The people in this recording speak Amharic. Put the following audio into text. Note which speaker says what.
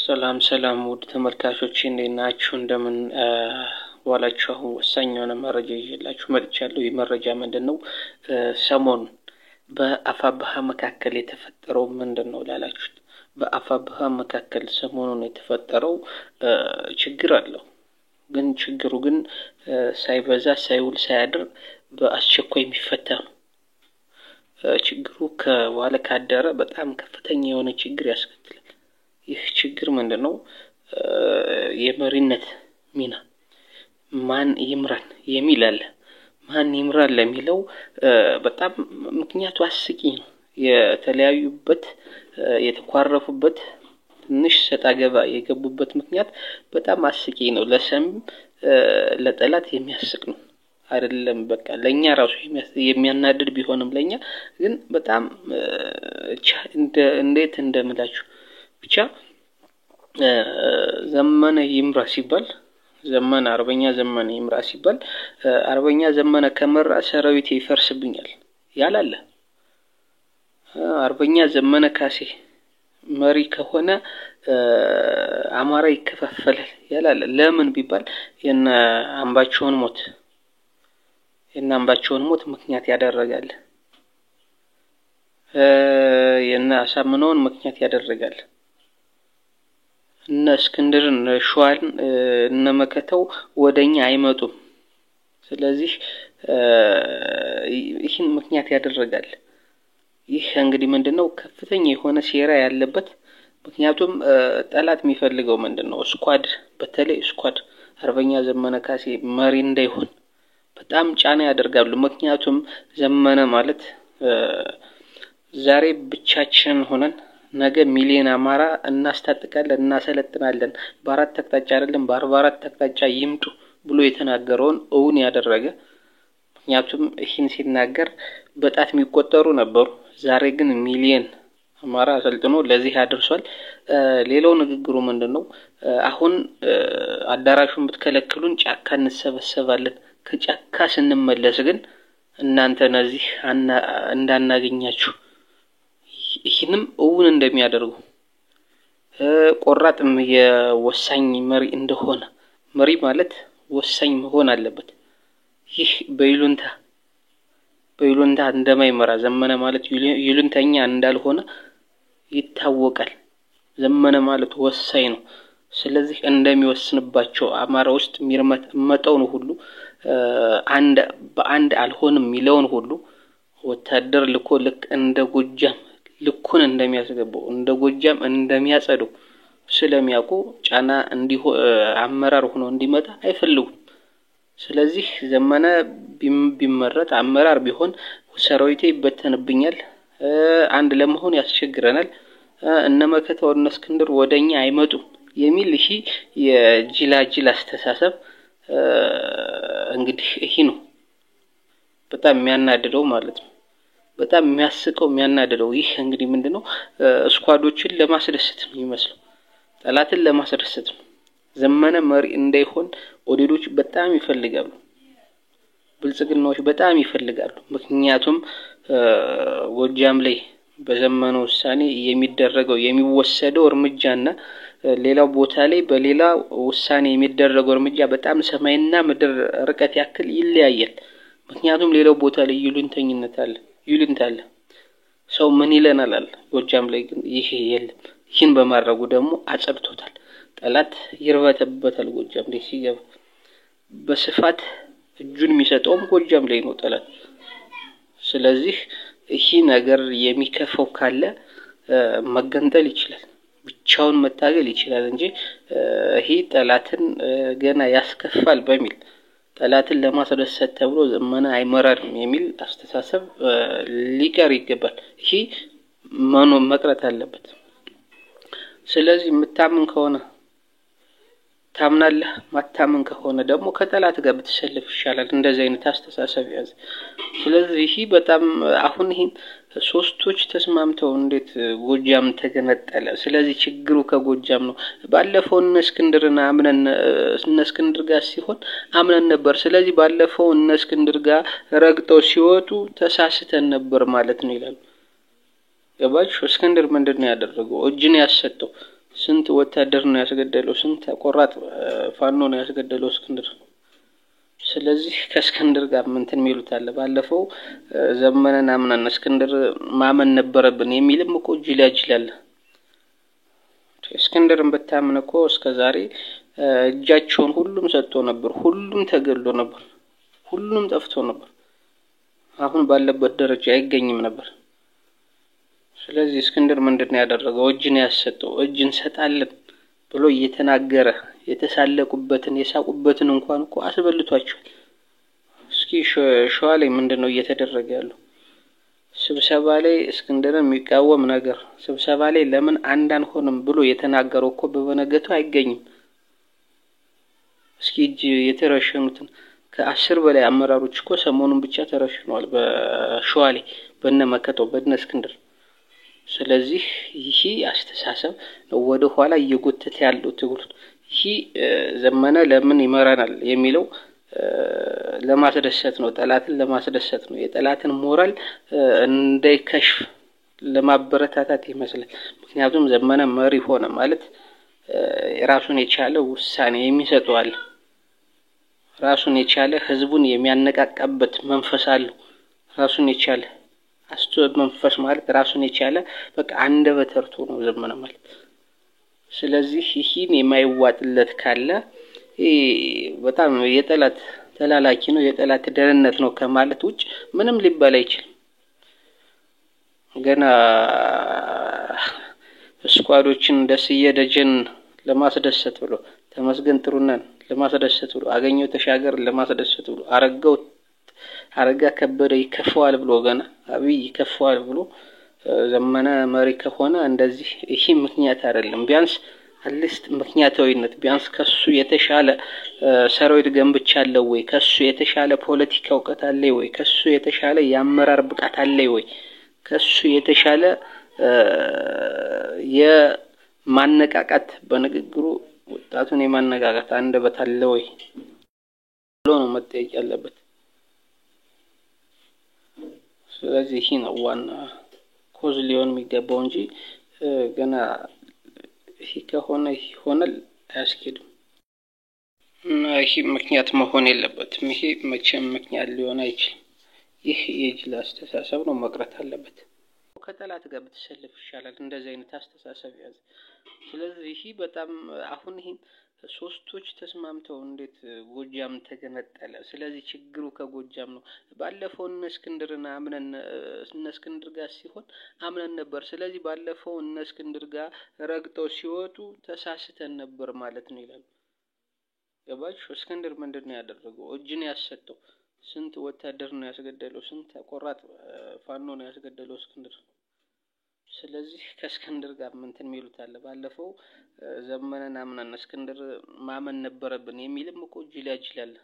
Speaker 1: ሰላም ሰላም ውድ ተመልካቾች እንዴት ናችሁ? እንደምን ዋላችሁ? አሁን ወሳኝ የሆነ መረጃ ይዤላችሁ መጥቻለሁ። ይህ መረጃ ምንድነው? ሰሞኑን በአፋብኃ መካከል የተፈጠረው ምንድነው ላላችሁት፣ በአፋብኃ መካከል ሰሞኑን የተፈጠረው ችግር አለው። ግን ችግሩ ግን ሳይበዛ ሳይውል ሳያድር በአስቸኳይ የሚፈታ ነው። ችግሩ ከዋለ ካደረ በጣም ከፍተኛ የሆነ ችግር ያስከትላል። ይህ ችግር ምንድነው? የመሪነት ሚና ማን ይምራን የሚል አለ። ማን ይምራን ለሚለው በጣም ምክንያቱ አስቂኝ ነው። የተለያዩበት የተኳረፉበት ትንሽ ሰጣ ገባ የገቡበት ምክንያት በጣም አስቂኝ ነው። ለሰም ለጠላት የሚያስቅ ነው አይደለም። በቃ ለኛ ራሱ የሚያናድድ ቢሆንም ለኛ ግን በጣም እንዴት እንደምላችሁ ብቻ ዘመነ ይምራ ሲባል ዘመነ አርበኛ ዘመነ ይምራ ሲባል አርበኛ ዘመነ ከመራ ሰራዊት ይፈርስብኛል ያላለ፣ አርበኛ ዘመነ ካሴ መሪ ከሆነ አማራ ይከፋፈላል ያላለ። ለምን ቢባል የነ አምባቸውን ሞት ምክንያት ያደረጋል። የነ አሳምነውን ምክንያት ያደረጋል። እነ እስክንድርን ሸዋን እነ መከተው ወደኛ አይመጡም። ስለዚህ ይህን ምክንያት ያደረጋል። ይህ እንግዲህ ምንድነው? ከፍተኛ የሆነ ሴራ ያለበት። ምክንያቱም ጠላት የሚፈልገው ምንድነው? ስኳድ፣ በተለይ ስኳድ አርበኛ ዘመነ ካሴ መሪ እንዳይሆን በጣም ጫና ያደርጋሉ። ምክንያቱም ዘመነ ማለት ዛሬ ብቻችን ሆነን ነገ ሚሊዮን አማራ እናስታጥቃለን እናሰለጥናለን፣ በአራት አቅጣጫ አይደለም በ44 አቅጣጫ ይምጡ ብሎ የተናገረውን እውን ያደረገ። ምክንያቱም ይህን ሲናገር በጣት የሚቆጠሩ ነበሩ። ዛሬ ግን ሚሊዮን አማራ አሰልጥኖ ለዚህ አድርሷል። ሌላው ንግግሩ ምንድነው? አሁን አዳራሹን ብትከለክሉን ጫካ እንሰበሰባለን፣ ከጫካ ስንመለስ ግን እናንተ ነዚህ እንዳናገኛችሁ። ይህንም እውን እንደሚያደርጉ ቆራጥም የወሳኝ መሪ እንደሆነ፣ መሪ ማለት ወሳኝ መሆን አለበት። ይህ በይሉንታ እንደማይመራ ዘመነ ማለት ይሉንተኛ እንዳልሆነ ይታወቃል። ዘመነ ማለት ወሳኝ ነው። ስለዚህ እንደሚወስንባቸው አማራ ውስጥ የሚርመጠውን ሁሉ በአንድ አልሆንም የሚለውን ሁሉ ወታደር ልኮ ልክ እንደ ጎጃም ልኩን እንደሚያስገባው እንደ ጎጃም እንደሚያጸደው ስለሚያውቁ ጫና አመራር ሆኖ እንዲመጣ አይፈልጉም። ስለዚህ ዘመነ ቢመረጥ አመራር ቢሆን ሰራዊቴ ይበተንብኛል፣ አንድ ለመሆን ያስቸግረናል፣ እነ መከታው እነ እስክንድር ወደኛ አይመጡም የሚል ይሄ የጅላጅል አስተሳሰብ እንግዲህ ይሄ ነው በጣም የሚያናድደው ማለት ነው። በጣም የሚያስቀው የሚያናድደው ይህ እንግዲህ ምንድነው? ስኳዶችን ለማስደሰት ነው የሚመስለው፣ ጠላትን ለማስደሰት ነው። ዘመነ መሪ እንዳይሆን ኦዲዶች በጣም ይፈልጋሉ፣ ብልጽግናዎች በጣም ይፈልጋሉ። ምክንያቱም ጎጃም ላይ በዘመነ ውሳኔ የሚወሰደው እርምጃና ሌላው ቦታ ላይ በሌላ ውሳኔ የሚደረገው እርምጃ በጣም ሰማይና ምድር ርቀት ያክል ይለያያል። ምክንያቱም ሌላው ቦታ ላይ ይሉንታ አለ። ሰው ምን ይለናል አለ። ጎጃም ላይ ግን ይሄ የለም። ይህን በማድረጉ ደግሞ አጸድቶታል። ጠላት ይርበተበታል። ጎጃም ላይ ሲገባ በስፋት እጁን የሚሰጠውም ጎጃም ላይ ነው ጠላት። ስለዚህ ይሄ ነገር የሚከፈው ካለ መገንጠል ይችላል፣ ብቻውን መታገል ይችላል እንጂ ይሄ ጠላትን ገና ያስከፋል በሚል ጠላትን ለማስደሰት ተብሎ ዘመነ አይመራም የሚል አስተሳሰብ ሊቀር ይገባል። ይሄ መቅረት አለበት። ስለዚህ የምታምን ከሆነ ታምናለህ፣ ማታምን ከሆነ ደግሞ ከጠላት ጋር ብትሰለፍ ይሻላል። እንደዚህ አይነት አስተሳሰብ ያዝ። ስለዚህ ይሄ በጣም አሁን ይሄን ሶስቶች ተስማምተው እንዴት ጎጃም ተገነጠለ? ስለዚህ ችግሩ ከጎጃም ነው። ባለፈው እነ እስክንድር ጋር ሲሆን አምነን ነበር። ስለዚህ ባለፈው እነ እስክንድር ጋር ረግጠው ሲወጡ ተሳስተን ነበር ማለት ነው ይላሉ። ገባችሁ? እስክንድር ምንድነው ያደረገው? እጅን ያሰጠው ስንት ወታደር ነው ያስገደለው? ስንት ቆራጥ ፋኖ ነው ያስገደለው እስክንድር። ስለዚህ ከእስክንድር ጋር እንትን የሚሉት አለ። ባለፈው ዘመነን አምነን እስክንድር ማመን ነበረብን የሚልም እኮ ጅላጅል አለ። እስክንድርን ብታምን እኮ እስከዛሬ እጃቸውን ሁሉም ሰጥቶ ነበር፣ ሁሉም ተገድሎ ነበር፣ ሁሉም ጠፍቶ ነበር። አሁን ባለበት ደረጃ አይገኝም ነበር። ስለዚህ እስክንድር ምንድነው ያደረገው? እጅን ያሰጠው። እጅ እንሰጣለን ብሎ እየተናገረ የተሳለቁበትን የሳቁበትን እንኳን እኮ አስበልቷቸዋል። እስኪ ሸዋ ላይ ምንድነው እየተደረገ ያለው? ስብሰባ ላይ እስክንድርን የሚቃወም ነገር ስብሰባ ላይ ለምን አንድ አንሆንም ብሎ የተናገረው እኮ በበነገቱ አይገኝም። እስኪ እጅ የተረሸኑትን ከ10 በላይ አመራሮች እኮ ሰሞኑን ብቻ ተረሽነዋል በሸዋ ላይ በነመከተው በነ እስክንድር። ስለዚህ ይሄ አስተሳሰብ ነው ወደ ኋላ እየጎተተ ያለው ትግሉ። ይሄ ዘመነ ለምን ይመራናል የሚለው ለማስደሰት ነው፣ ጠላትን ለማስደሰት ነው፣ የጠላትን ሞራል እንዳይከሽፍ ለማበረታታት ይመስላል። ምክንያቱም ዘመነ መሪ ሆነ ማለት ራሱን የቻለ ውሳኔ የሚሰጠዋል፣ ራሱን የቻለ ህዝቡን የሚያነቃቃበት መንፈስ አለው። ራሱን የቻለ መንፈስ ማለት ራሱን የቻለ በቃ አንደበተ ርቱዕ ነው ዘመነ ማለት። ስለዚህ ይህን የማይዋጥለት ካለ በጣም የጠላት ተላላኪ ነው፣ የጠላት ደህንነት ነው ከማለት ውጭ ምንም ሊባል አይችልም። ገና ስኳዶችን ደስዬ ደጀን ለማስደሰት ብሎ፣ ተመስገን ጥሩነህን ለማስደሰት ብሎ፣ አገኘሁ ተሻገር ለማስደሰት ብሎ፣ አረጋ ከበደ ይከፈዋል ብሎ፣ ገና አብይ ይከፈዋል ብሎ ዘመነ መሪ ከሆነ እንደዚህ ይሄ ምክንያት አይደለም። ቢያንስ አትሊስት ምክንያታዊነት ቢያንስ ከሱ የተሻለ ሰራዊት ገንብቻለሁ ወይ፣ ከሱ የተሻለ ፖለቲካ እውቀት አለ ወይ፣ ከሱ የተሻለ የአመራር ብቃት አለ ወይ፣ ከሱ የተሻለ የማነቃቃት በንግግሩ ወጣቱን የማነቃቃት አንደበት አለ ወይ ብሎ ነው መጠየቅ ያለበት። ስለዚህ ይሄ ነው ዋና ኮዝ ሊሆን የሚገባው እንጂ ገና ይሄ ከሆነ ይሆናል አያስኬድም። እና ይሄ ምክንያት መሆን የለበትም። ይሄ መቼም ምክንያት ሊሆን አይችልም። ይህ የጅል አስተሳሰብ ነው፣ መቅረት አለበት። ከጠላት ጋር ብትሰለፍ ይሻላል እንደዚህ አይነት አስተሳሰብ ያዘ። ስለዚህ ይሄ በጣም አሁን ይሄን ሶስቶች ተስማምተው እንዴት ጎጃም ተገነጠለ? ስለዚህ ችግሩ ከጎጃም ነው። ባለፈው እነ እስክንድርና አምነን እነ እስክንድር ጋር ሲሆን አምነን ነበር። ስለዚህ ባለፈው እነ እስክንድር ጋር ረግጠው ሲወጡ ተሳስተን ነበር ማለት ነው ይላሉ። ገባችሁ? እስክንድር ምንድነው ያደረገው? እጅን ያሰጠው። ስንት ወታደር ነው ያስገደለው? ስንት ቆራጥ ፋኖ ነው ያስገደለው እስክንድር። ስለዚህ ከእስክንድር ጋር እንትን የሚሉት አለ። ባለፈው ዘመነን አምነን እስክንድር ማመን ነበረብን የሚልም እኮ ጅላጅል አለ።